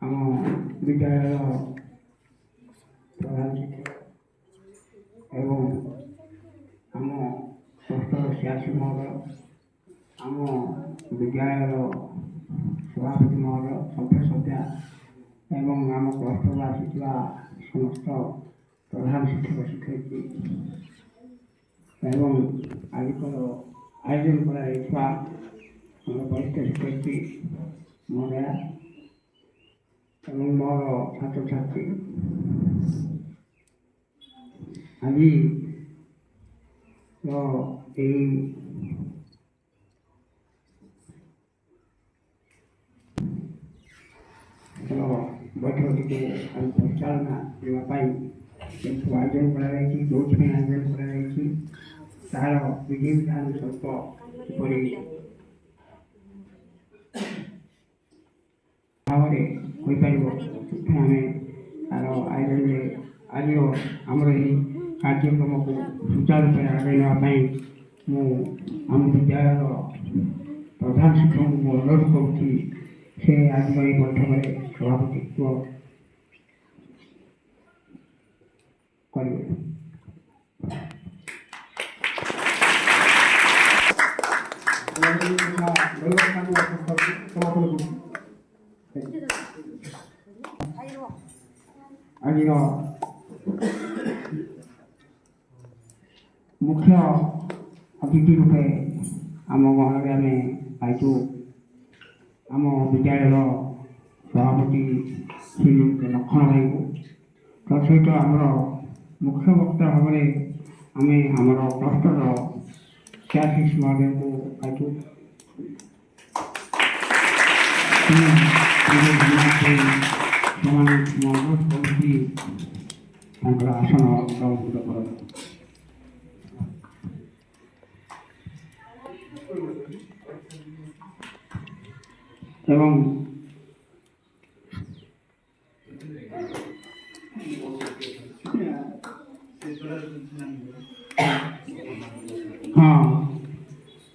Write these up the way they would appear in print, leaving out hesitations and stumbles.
ଆମ ବିଦ୍ୟାଳୟର ପ୍ରଧାନ ଶିକ୍ଷକ ଏବଂ ଆମ ଷଷ୍ଠ ଶିକ୍ଷାର୍ଥୀ ମହୋଦୟ, ଆମ ବିଦ୍ୟାଳୟର ସଭାପତି ମହୋଦୟ, ସଭ୍ୟସଭ୍ୟା ଏବଂ ଆମ କ୍ଲଷ୍ଟରରୁ ଆସିଥିବା ସମସ୍ତ ପ୍ରଧାନ ଶିକ୍ଷକ ଶିକ୍ଷୟିତ୍ରୀ ଏବଂ ଆଜିର ଆୟୋଜନ କରାଯାଇଥିବା ଆମର ବରିଷ୍ଠ ଶିକ୍ଷୟିତ୍ରୀ ମହୋଦୟା ଏବଂ ମୋର ଛାତ୍ରଛାତ୍ରୀ, ଆଜି ଏହି ବୈଠକଟିକୁ ଆଜି ପରିଚାଳନା କରିବା ପାଇଁ ଯେହେତୁ ଆୟୋଜନ କରାଯାଇଛି, ଯେଉଁଥିପାଇଁ ଆୟୋଜନ କରାଯାଇଛି ତାହାର ବିଧିବିଧାନ ସ୍ୱରୂପ କିପରି ଭାବରେ ହୋଇପାରିବ, ସେଥିପାଇଁ ଆମେ ତାର ଆୟୋଜନରେ ଆଜିର ଆମର ଏହି କାର୍ଯ୍ୟକ୍ରମକୁ ସୁଚାରୁ ରୂପେ ଆଗେଇ ନେବା ପାଇଁ ମୁଁ ଆମ ବିଦ୍ୟାଳୟର ପ୍ରଧାନ ଶିକ୍ଷକଙ୍କୁ ମୁଁ ଅନୁରୋଧ କରୁଛି ସେ ଆଜିର ଏହି ବୈଠକରେ ସଭାପତିତ୍ୱ କରିବେ। ଆଜିର ମୁଖ୍ୟ ଅତିଥି ରୂପେ ଆମ ଗହଣରେ ଆମେ ପାଇଛୁ ଆମ ବିଦ୍ୟାଳୟର ସଭାପତି ଶ୍ରୀ ଲକ୍ଷଣ ଭାଇଙ୍କୁ। ତା ସହିତ ଆମର ମୁଖ୍ୟ ବକ୍ତା ଭାବରେ ଆମେ ଆମର କ୍ଲଷ୍ଟରର ଶିକ୍ଷାଶିଷ ମହୋଦୟଙ୍କୁ ପାଇଛୁ। ସେମାନେ ଅନୁରୋଧ କରୁଛି ତାଙ୍କର ଆସନ ଅଳଙ୍କୃତ କରନ୍ତୁ। ଏବଂ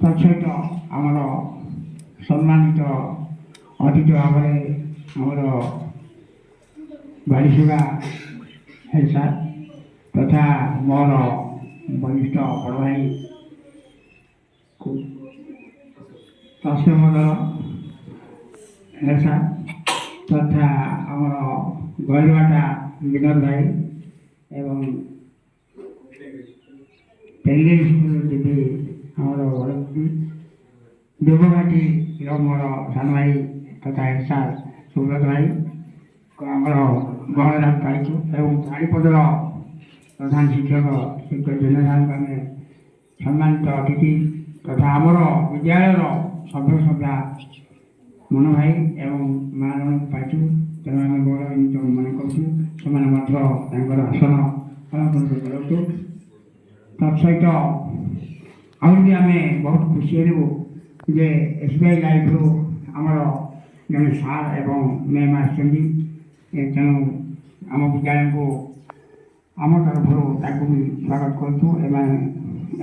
ତା ସହିତ ଆମର ସମ୍ମାନିତ ଅତିଥି ଭାବରେ ଆମର ବାରିସୁଗା ହେଡ୍ ସାର୍ ତଥା ମୋର ବରିଷ୍ଠ ବଡ଼ ଭାଇ ତସ୍ୟମଣ୍ଡଳ ହେଡ୍ ସାର୍ ତଥା ଆମର ଗରିବାଟା ବିନୋଦ ଭାଇ ଏବଂ ପେଙ୍ଗେଇ ସ୍କୁଲ ଦିଦି ଆମର ଦେବଘାଟିର ମୋର ସାନ ଭାଇ ତଥା ହେଡ୍ ସାର୍ ସୁବ୍ରତ ଭାଇ ଆମର ଗହଣରେ ପାଇଛୁ ଏବଂ ଚାରିପଦର ପ୍ରଧାନ ଶିକ୍ଷକ ଶିକ୍ଷକ ଜେନେରାଲଙ୍କୁ ଆମେ ସମ୍ମାନିତ ଅତିଥି ତଥା ଆମର ବିଦ୍ୟାଳୟର ସଭ୍ୟସଭ୍ୟା ମନ ଭାଇ ଏବଂ ମା ଜଣଙ୍କୁ ପାଇଛୁ। ତେଣୁ ଆମେ ଗୌରବାନ୍ୱିତ ମନେ କରୁଛୁ, ସେମାନେ ମଧ୍ୟ ତାଙ୍କର ଆସନ ଅଳଙ୍କୃତ କରନ୍ତୁ। ତତ୍ସହିତ ଆହୁରି ଆମେ ବହୁତ ଖୁସି ହେଲୁ ଯେ SBI ଲାଇଫ୍ରୁ ଆମର ଜଣେ ସାର୍ ଏବଂ ମ୍ୟାମ୍ ଆସିଛନ୍ତି। ତେଣୁ ଆମ ବିଦ୍ୟାଳୟକୁ ଆମ ତରଫରୁ ତାଙ୍କୁ ବି ସ୍ୱାଗତ କରୁଛୁ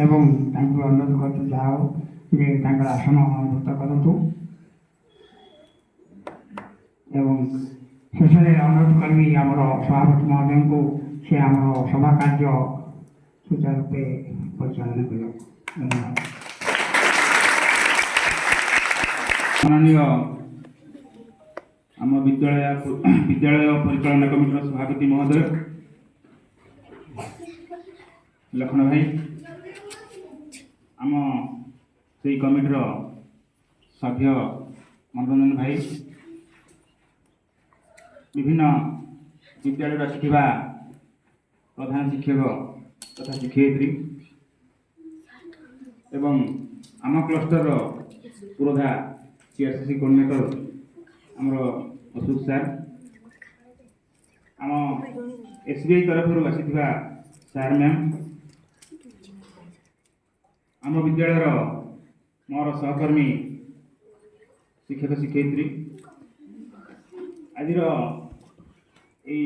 ଏବଂ ତାଙ୍କୁ ଅନୁରୋଧ କରୁଛୁ ଯାହା ହଉ ଯେ ତାଙ୍କର ଆସନ ଅଳଙ୍କୃତ କରନ୍ତୁ। ଏବଂ ଶେଷରେ ଅନୁରୋଧ କରିବି ଆମର ସଭାପତି ମହୋଦୟଙ୍କୁ ସେ ଆମର ସଭା କାର୍ଯ୍ୟ ସୁଚାରୁ ରୂପେ ପରିଚାଳନା କରିବାକୁ। ଧନ୍ୟବାଦ। ମାନନୀୟ ଆମ ବିଦ୍ୟାଳୟ ପରିଚାଳନା କମିଟିର ସଭାପତି ମହୋଦୟ ଲକ୍ଷଣ ଭାଇ, ଆମ ସେଇ କମିଟିର ସଭ୍ୟ ମନୋରଞ୍ଜନ ଭାଇ, ବିଭିନ୍ନ ବିଦ୍ୟାଳୟରୁ ଆସିଥିବା ପ୍ରଧାନ ଶିକ୍ଷକ ତଥା ଶିକ୍ଷୟିତ୍ରୀ ଏବଂ ଆମ କ୍ଲଷ୍ଟରର ପୁରୋଧା CRCC କୋର୍ଡିନେଟର ଆମର ଅଶୋକ ସାର୍, ଆମ SBI ତରଫରୁ ଆସିଥିବା ସାର୍ ମ୍ୟାମ୍, ଆମ ବିଦ୍ୟାଳୟର ମୋର ସହକର୍ମୀ ଶିକ୍ଷକ ଶିକ୍ଷୟିତ୍ରୀ, ଆଜିର ଏହି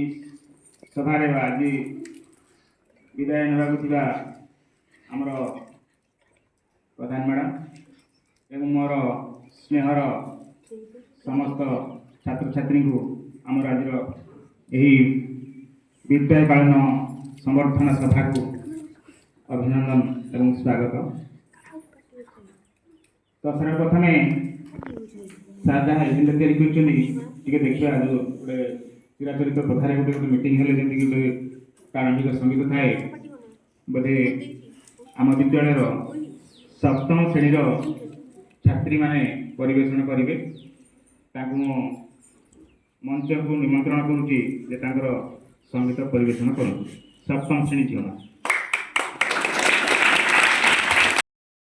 ସଭାରେ ଆଜି ବିଦାୟ ନେବାକୁ ଥିବା ଆମର ପ୍ରଧାନ ମ୍ୟାଡ଼ାମ ଏବଂ ମୋର ସ୍ନେହର ସମସ୍ତ ଛାତ୍ରଛାତ୍ରୀଙ୍କୁ ଆମର ଆଜିର ଏହି ବିଦ୍ୟାକାଳୀନ ସମ୍ବର୍ଦ୍ଧନା ସଭାକୁ ଅଭିନନ୍ଦନ ଏବଂ ସ୍ୱାଗତ। ତ ସର୍ବପ୍ରଥମେ ସାର୍ ଯାହା ଏଜେଣ୍ଡା ତିଆରି କରିଛନ୍ତି ଟିକେ ଦେଖିବା ଯେଉଁ ଗୋଟେ ଚିରାଚରିତ କଥାରେ ଗୋଟେ ମିଟିଂ ହେଲେ ଯେମିତିକି ଗୋଟେ ପ୍ରାରମ୍ଭିକ ସଙ୍ଗୀତ ଥାଏ, ବୋଧେ ଆମ ବିଦ୍ୟାଳୟର ସପ୍ତମ ଶ୍ରେଣୀର ଛାତ୍ରୀମାନେ ପରିବେଷଣ କରିବେ। ତାଙ୍କୁ ମୁଁ ମଞ୍ଚକୁ ନିମନ୍ତ୍ରଣ କରୁଛି ଯେ ତାଙ୍କର ସଙ୍ଗୀତ ପରିବେଷଣ କରନ୍ତୁ। ସପ୍ତମ ଶ୍ରେଣୀ ଝିଅମାନେ।